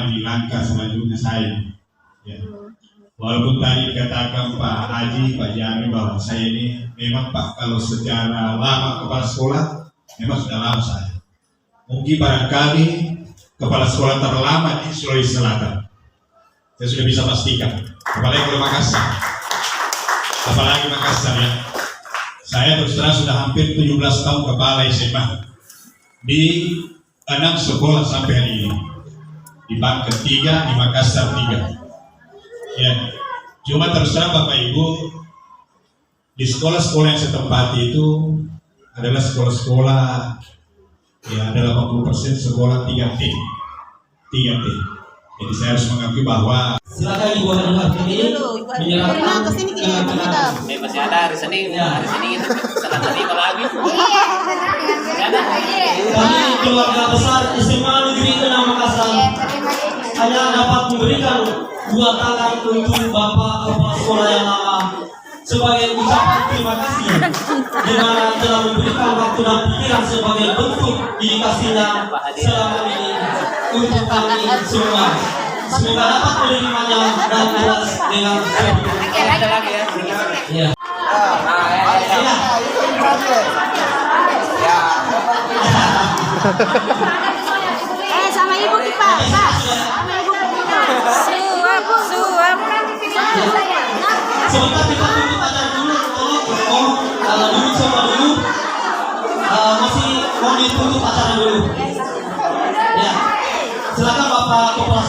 bagaimana di langkah selanjutnya saya. Ya. Walaupun tadi katakan Pak Haji, Pak Jami bahwa saya ini memang Pak kalau secara lama kepala sekolah memang sudah lama saya. Mungkin barangkali kepala sekolah terlama di Sulawesi Selatan. Saya sudah bisa pastikan. Apalagi kalau Makassar. Apalagi Makassar ya. Saya terus terang sudah hampir 17 tahun kepala SMA di 6 sekolah sampai hari ini. Di Bangka 3, di Makassar 3. Ya, cuma terus terang Bapak Ibu, di sekolah-sekolah yang saya tempati itu adalah sekolah-sekolah ya ada 80% sekolah 3T. 3T. Jadi saya harus mengakui bahwa silakan Ibu Hanifah ini menyerahkan masih ada hari Senin itu salah tadi kalau habis. Kami keluarga besar SMA Negeri 6 Makassar hanya dapat memberikan 2 tangan untuk Bapak Kepala Sekolah yang lama sebagai ucapan terima kasih di mana telah memberikan waktu dan pikiran sebagai bentuk dedikasinya selama ini untuk kami semua. Semoga dapat menerimanya dan jelas dengan Ada lagi ya. ya. Sama ibu kita, Pak. Sama ibu kita. Suap. Sebentar kita tunggu pacar dulu. Duduk sama dulu. Masih mau ditunggu pacaran dulu. Ya. Silakan Bapak Kepala